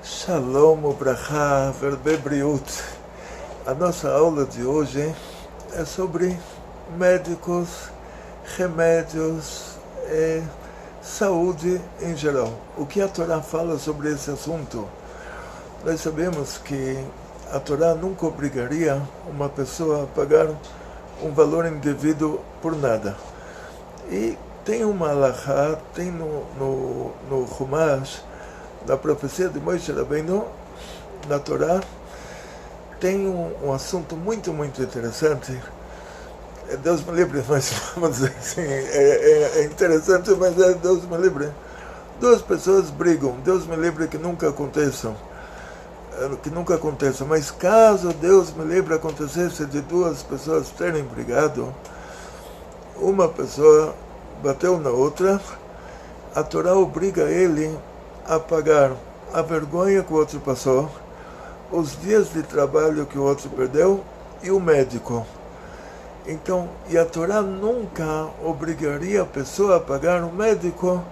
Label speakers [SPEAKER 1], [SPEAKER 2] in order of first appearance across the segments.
[SPEAKER 1] Shalom, Ubrachá, Verbe Briut. A nossa aula de hoje é sobre médicos, remédios e saúde em geral. O que a Torá fala sobre esse assunto? Nós sabemos que a Torá nunca obrigaria uma pessoa a pagar um valor indevido por nada. E tem uma alahá, tem no Humash, na profecia de Moshe Rabbeinu, na Torá, tem um assunto muito interessante. Deus me livre, mas vamos dizer assim, é interessante, mas Deus me livre. Duas pessoas brigam, Deus me livre que nunca aconteça, mas caso Deus me livre acontecesse de duas pessoas terem brigado, uma pessoa bateu na outra, a Torá obriga ele a pagar a vergonha que o outro passou, os dias de trabalho que o outro perdeu e o médico. Então, e a Torá nunca obrigaria a pessoa a pagar o médico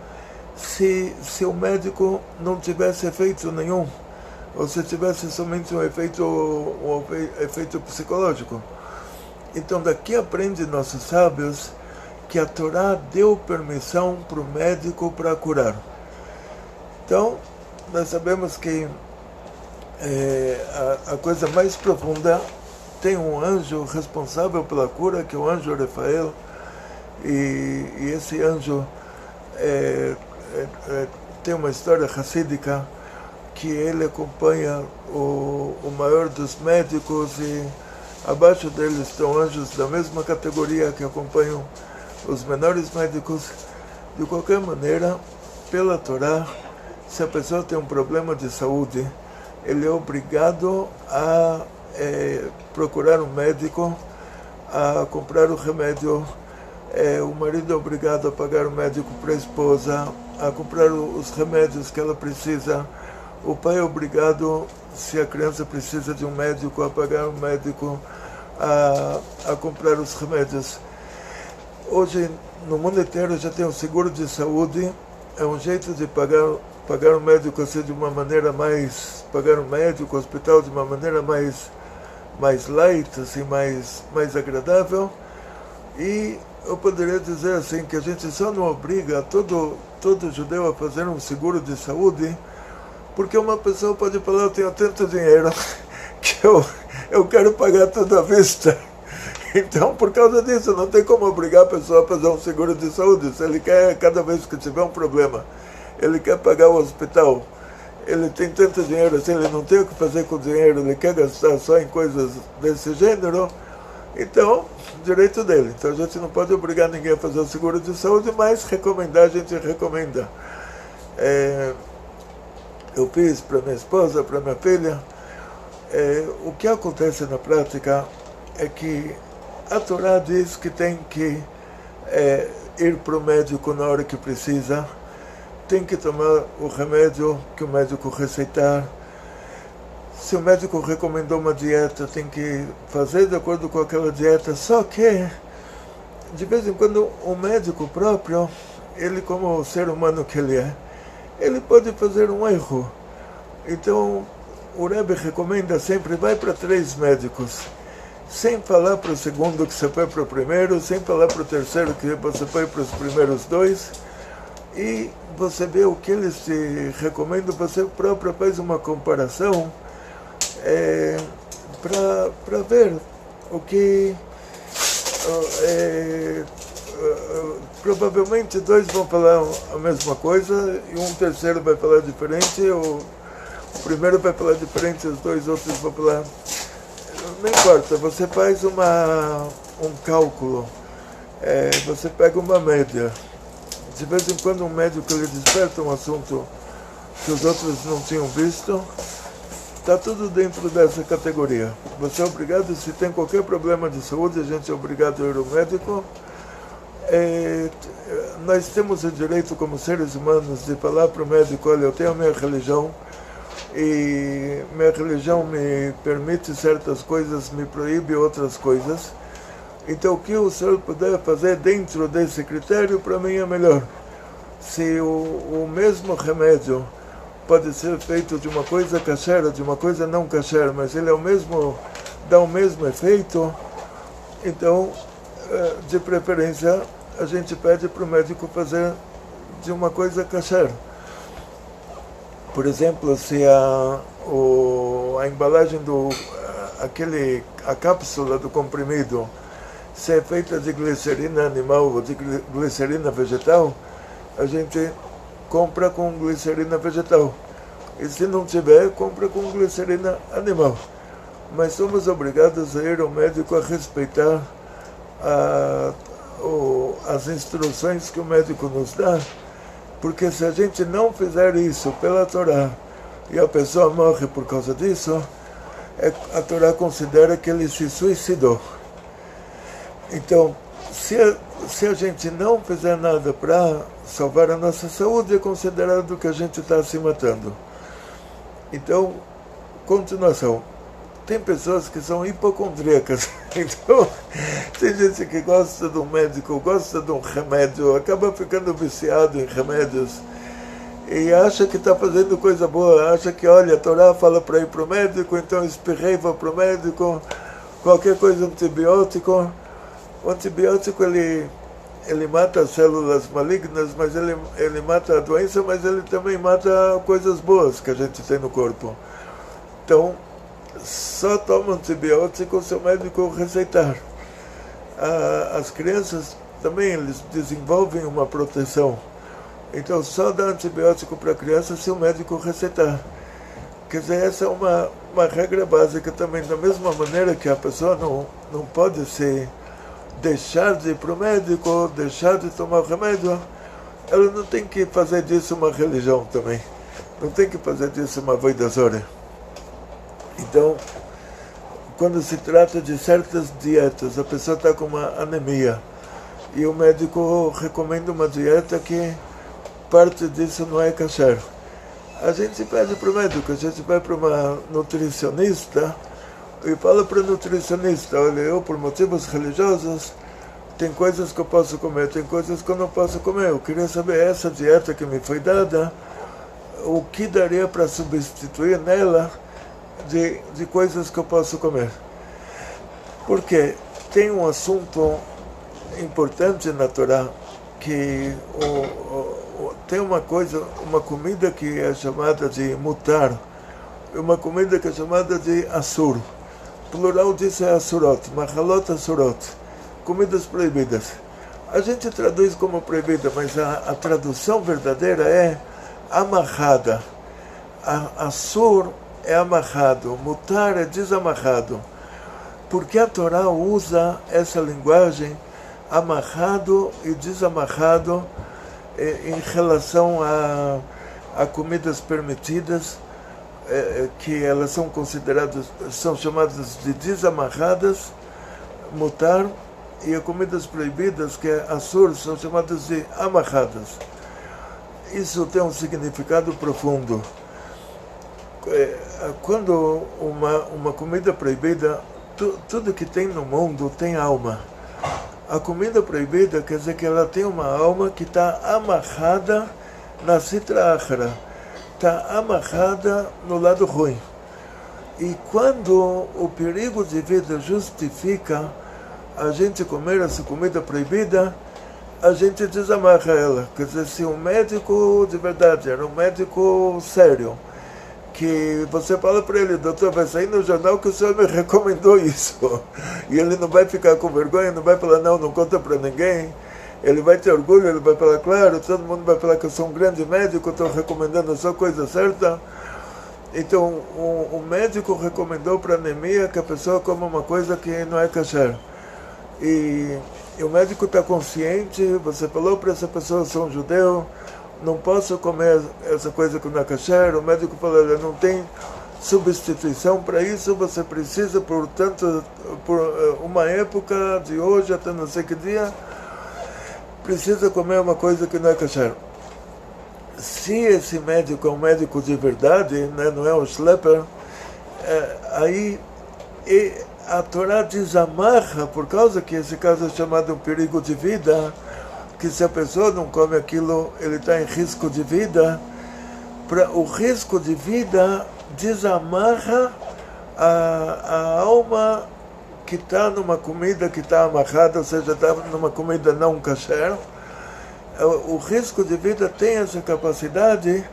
[SPEAKER 1] se o médico não tivesse efeito nenhum, ou se tivesse somente um efeito psicológico. Então, daqui aprende nossos sábios que a Torá deu permissão para o médico para curar. Então, nós sabemos que a coisa mais profunda tem um anjo responsável pela cura, que é o anjo Rafael, e esse anjo tem uma história racídica que ele acompanha o maior dos médicos e abaixo dele estão anjos da mesma categoria que acompanham os menores médicos. De qualquer maneira, pela Torá, se a pessoa tem um problema de saúde, ele é obrigado a procurar um médico, a comprar o remédio, o marido é obrigado a pagar o médico para a esposa, a comprar os remédios que ela precisa, o pai é obrigado, se a criança precisa de um médico, a pagar o médico, a comprar os remédios. Hoje, no mundo inteiro, já tem um seguro de saúde, é um jeito de pagar o médico assim de uma maneira mais, pagar o médico, o hospital de uma maneira mais light, assim, mais agradável. E eu poderia dizer assim que a gente só não obriga todo judeu a fazer um seguro de saúde, porque uma pessoa pode falar: eu tenho tanto dinheiro que eu quero pagar tudo à vista. Então, por causa disso, não tem como obrigar a pessoa a fazer um seguro de saúde. Se ele quer, cada vez que tiver um problema, ele quer pagar o hospital, ele tem tanto dinheiro assim, ele não tem o que fazer com o dinheiro, ele quer gastar só em coisas desse gênero, então, direito dele. Então a gente não pode obrigar ninguém a fazer o seguro de saúde, mas recomendar, a gente recomenda. Eu fiz para minha esposa, para minha filha. O que acontece na prática é que a Torá diz que tem que ir para o médico na hora que precisa, tem que tomar o remédio que o médico receitar. Se o médico recomendou uma dieta, tem que fazer de acordo com aquela dieta. Só que, de vez em quando, o médico próprio, ele como ser humano que ele é, ele pode fazer um erro. Então, o Rebbe recomenda sempre: vai para 3 médicos, sem falar para o segundo que você foi para o primeiro, sem falar para o terceiro que você foi para os primeiros 2, e você vê o que eles te recomendam, você próprio faz uma comparação para ver o que provavelmente 2 vão falar a mesma coisa e um terceiro vai falar diferente, o primeiro vai falar diferente, os 2 outros vão falar. Não importa, você faz um cálculo, você pega uma média. De vez em quando um médico ele desperta um assunto que os outros não tinham visto, está tudo dentro dessa categoria. Você é obrigado, se tem qualquer problema de saúde, a gente é obrigado a ir ao médico. Nós temos o direito como seres humanos de falar para o médico: olha, eu tenho a minha religião, e minha religião me permite certas coisas, me proíbe outras coisas. Então, o que o senhor puder fazer dentro desse critério, para mim é melhor. Se o mesmo remédio pode ser feito de uma coisa kasher, de uma coisa não kasher, mas ele é o mesmo, dá o mesmo efeito, então, de preferência, a gente pede para o médico fazer de uma coisa kasher. Por exemplo, se a embalagem a cápsula do comprimido, se é feita de glicerina animal ou de glicerina vegetal, a gente compra com glicerina vegetal. E se não tiver, compra com glicerina animal. Mas somos obrigados a ir ao médico a respeitar as instruções que o médico nos dá, porque se a gente não fizer isso pela Torá e a pessoa morre por causa disso, a Torá considera que ele se suicidou. Então, se a gente não fizer nada para salvar a nossa saúde, é considerado que a gente está se matando. Então, continuação. Tem pessoas que são hipocondríacas. Então, tem gente que gosta de um médico, gosta de um remédio, acaba ficando viciado em remédios e acha que está fazendo coisa boa, acha que, olha, a Torá fala para ir para o médico, então espirrei, vou para o médico, qualquer coisa antibiótico. O antibiótico, ele mata as células malignas, mas ele mata a doença, mas ele também mata coisas boas que a gente tem no corpo. Então, só toma antibiótico se o médico receitar. As crianças também, eles desenvolvem uma proteção. Então, só dá antibiótico para a criança se o médico receitar. Quer dizer, essa é uma regra básica também. Da mesma maneira que a pessoa não pode deixar de ir para o médico, deixar de tomar o remédio, ela não tem que fazer disso uma religião também. Não tem que fazer disso uma avodah zarah. Então, quando se trata de certas dietas, a pessoa está com uma anemia e o médico recomenda uma dieta que parte disso não é kasher. A gente pede para o médico, a gente vai para uma nutricionista e fala para o nutricionista, olha, eu por motivos religiosos tem coisas que eu posso comer, tem coisas que eu não posso comer. Eu queria saber essa dieta que me foi dada, o que daria para substituir nela de coisas que eu posso comer. Porque tem um assunto importante na Torá, que tem uma comida que é chamada de mutar, e uma comida que é chamada de asur. Plural disso é asurot, machalot asurot, comidas proibidas. A gente traduz como proibida, mas a tradução verdadeira é amarrada. Asur é amarrado, mutar é desamarrado. Porque a Torá usa essa linguagem amarrado e desamarrado em relação a comidas permitidas, que elas são consideradas, são chamadas de desamarradas, mutar, e as comidas proibidas, que é asur, são chamadas de amarradas. Isso tem um significado profundo. Quando uma comida proibida, tudo que tem no mundo tem alma. A comida proibida quer dizer que ela tem uma alma que está amarrada na sitra achra, está amarrada no lado ruim. E quando o perigo de vida justifica a gente comer essa comida proibida, a gente desamarra ela. Quer dizer, se um médico de verdade era um médico sério, que você fala para ele, doutor, vai sair no jornal que o senhor me recomendou isso. E ele não vai ficar com vergonha, não vai falar, não conta para ninguém. Ele vai ter orgulho, ele vai falar, claro, todo mundo vai falar que eu sou um grande médico, estou recomendando só a coisa certa. Então, o médico recomendou para anemia que a pessoa coma uma coisa que não é kasher. E o médico está consciente, você falou para essa pessoa, eu sou um judeu, não posso comer essa coisa que não é kasher. O médico falou, não tem substituição para isso, você precisa, portanto, por uma época de hoje até não sei que dia, precisa comer uma coisa que não é kasher. Se esse médico é um médico de verdade, né, não é um schlepper, aí a Torá desamarra, por causa que esse caso é chamado um perigo de vida, que se a pessoa não come aquilo, ele está em risco de vida, o risco de vida desamarra a alma que está numa comida que está amarrada, ou seja, está numa comida não kasher. O risco de vida tem essa capacidade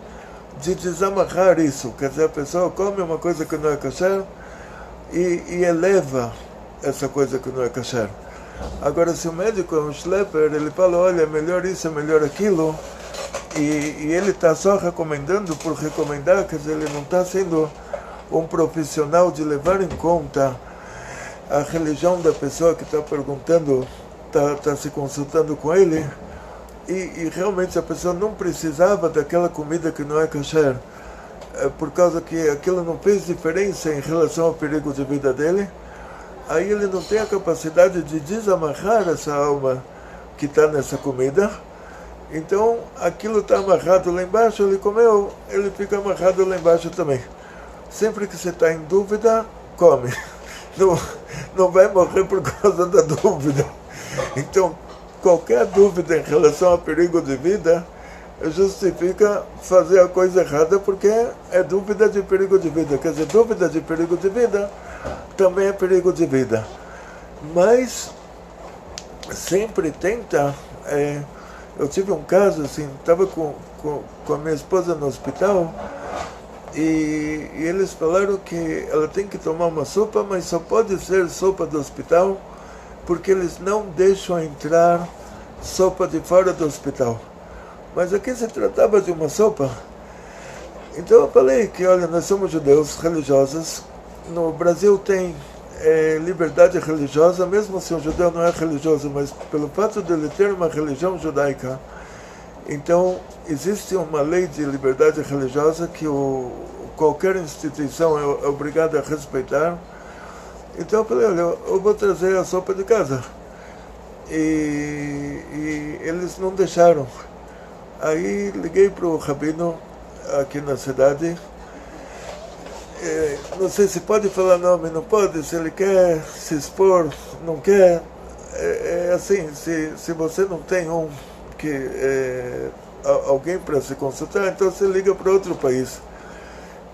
[SPEAKER 1] de desamarrar isso. Quer dizer, a pessoa come uma coisa que não é kasher e eleva essa coisa que não é kasher. Agora, se o médico é um schlepper, ele fala, olha, é melhor isso, é melhor aquilo, e ele está só recomendando por recomendar, quer dizer, ele não está sendo um profissional de levar em conta a religião da pessoa que está perguntando, está se consultando com ele, e realmente a pessoa não precisava daquela comida que não é kasher, por causa que aquilo não fez diferença em relação ao perigo de vida dele, aí ele não tem a capacidade de desamarrar essa alma que está nessa comida. Então aquilo está amarrado lá embaixo, ele comeu, ele fica amarrado lá embaixo também. Sempre que você está em dúvida, come. Não vai morrer por causa da dúvida. Então, qualquer dúvida em relação ao perigo de vida justifica fazer a coisa errada, porque é dúvida de perigo de vida. Quer dizer, dúvida de perigo de vida também é perigo de vida. Mas sempre tenta... eu tive um caso assim, estava com a minha esposa no hospital, e eles falaram que ela tem que tomar uma sopa, mas só pode ser sopa do hospital, porque eles não deixam entrar sopa de fora do hospital. Mas aqui se tratava de uma sopa. Então eu falei que, olha, nós somos judeus religiosos, no Brasil tem liberdade religiosa, mesmo se um judeu não é religioso, mas pelo fato de ele ter uma religião judaica, então existe uma lei de liberdade religiosa que qualquer instituição é obrigada a respeitar. Então eu falei, olha, eu vou trazer a sopa de casa. E eles não deixaram. Aí liguei para o rabino aqui na cidade. Não sei se pode falar nome, não pode, se ele quer se expor, não quer. É assim, se você não tem alguém para se consultar, então você liga para outro país.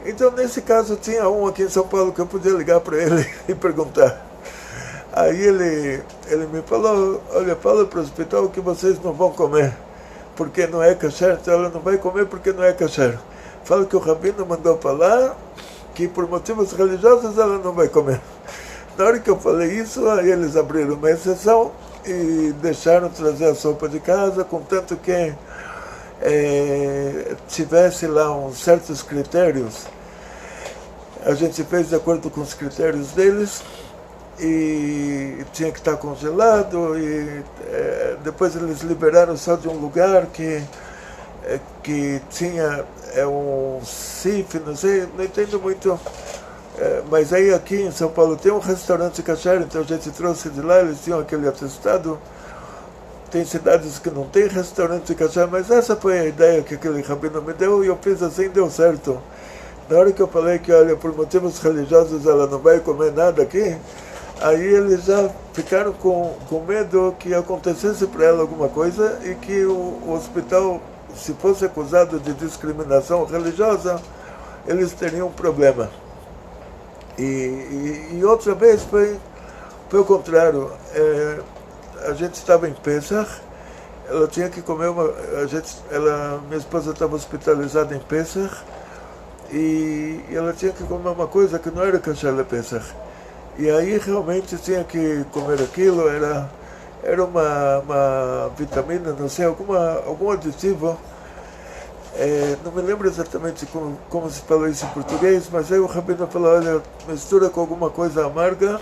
[SPEAKER 1] Então, nesse caso, tinha um aqui em São Paulo que eu podia ligar para ele e perguntar. Aí ele me falou, olha, fala para o hospital que vocês não vão comer, porque não é kasher, então ela não vai comer porque não é kasher. Fala que o rabino mandou falar que por motivos religiosos ela não vai comer. Na hora que eu falei isso, aí eles abriram uma exceção e deixaram trazer a sopa de casa, contanto que tivesse lá uns certos critérios. A gente fez de acordo com os critérios deles e tinha que estar congelado, e depois eles liberaram só de um lugar que tinha um CIF, não sei, não entendo muito, mas aí aqui em São Paulo tem um restaurante kasher, então a gente trouxe de lá, eles tinham aquele atestado. Tem cidades que não tem restaurante kasher, mas essa foi a ideia que aquele rabino me deu, e eu fiz assim, deu certo. Na hora que eu falei que, olha, por motivos religiosos ela não vai comer nada aqui, aí eles já ficaram com medo que acontecesse para ela alguma coisa e que o hospital, se fosse acusado de discriminação religiosa, eles teriam um problema. E outra vez foi o contrário. A gente estava em Pesach, ela tinha que comer minha esposa estava hospitalizada em Pesach, e ela tinha que comer uma coisa que não era kasher de Pesach. E aí realmente tinha que comer aquilo, era uma vitamina, não sei, algum aditivo. Não me lembro exatamente como se falou isso em português, mas aí o rabino falou, olha, mistura com alguma coisa amarga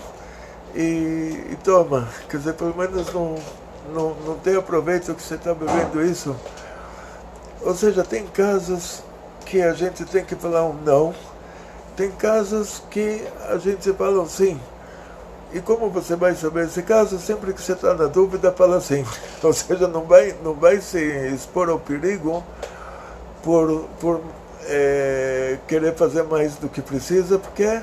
[SPEAKER 1] e toma. Quer dizer, pelo menos não tem proveito que você está bebendo isso. Ou seja, tem casos que a gente tem que falar um não, tem casos que a gente fala um sim. E como você vai saber esse caso? Sempre que você está na dúvida, fala sim. Ou seja, não vai se expor ao perigo por querer fazer mais do que precisa, porque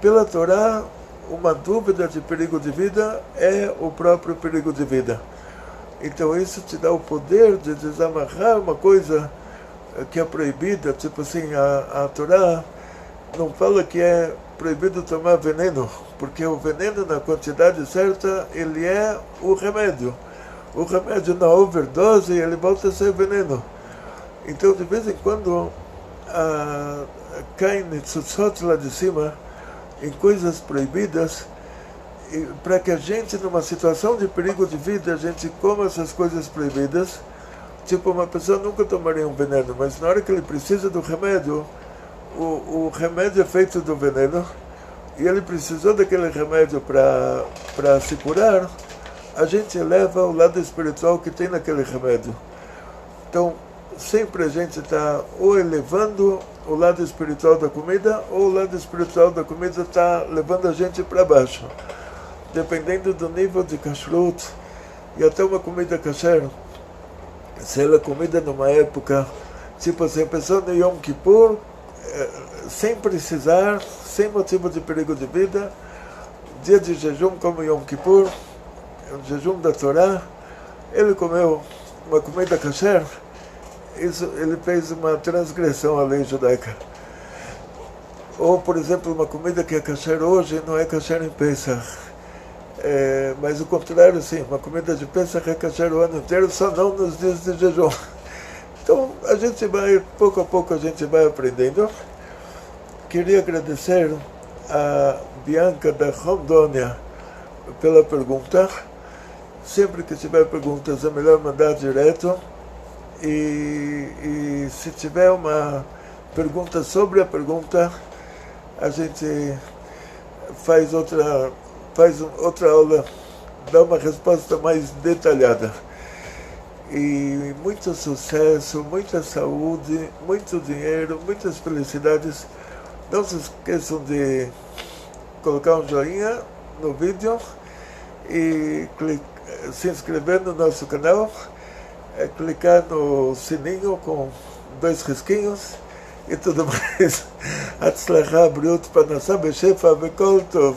[SPEAKER 1] pela Torá uma dúvida de perigo de vida é o próprio perigo de vida. Então isso te dá o poder de desamarrar uma coisa que é proibida, tipo assim, a Torá não fala que é proibido tomar veneno, porque o veneno na quantidade certa, ele é o remédio. O remédio na overdose, ele volta a ser veneno. Então, de vez em quando, cai nitzutzot lá de cima, em coisas proibidas, para que a gente, numa situação de perigo de vida, a gente coma essas coisas proibidas. Tipo, uma pessoa nunca tomaria um veneno, mas na hora que ele precisa do remédio, o remédio é feito do veneno, e ele precisou daquele remédio para se curar, a gente eleva o lado espiritual que tem naquele remédio. Então, sempre a gente está ou elevando o lado espiritual da comida, ou o lado espiritual da comida está levando a gente para baixo. Dependendo do nível de kashrut, e até uma comida kasher, se ela é comida numa época, tipo assim, a pessoa no Yom Kippur, sem precisar, sem motivo de perigo de vida, dia de jejum como Yom Kippur, o jejum da Torá, ele comeu uma comida kasher, isso, ele fez uma transgressão à lei judaica. Ou, por exemplo, uma comida que é kasher hoje, não é kasher em Pesach. Mas o contrário, sim, uma comida de Pesach é kasher o ano inteiro, só não nos dias de jejum. Então, a gente vai, pouco a pouco, a gente vai aprendendo. Queria agradecer a Bianca da Rondônia pela pergunta. Sempre que tiver perguntas, é melhor mandar direto. E se tiver uma pergunta sobre a pergunta, a gente faz outra aula, dá uma resposta mais detalhada. E muito sucesso, muita saúde, muito dinheiro, muitas felicidades. Não se esqueçam de colocar um joinha no vídeo e se inscrever no nosso canal, clicar no sininho com 2 risquinhos e tudo mais. Hatzlachá, bריאות, פרנסה בשפע וכל טוב.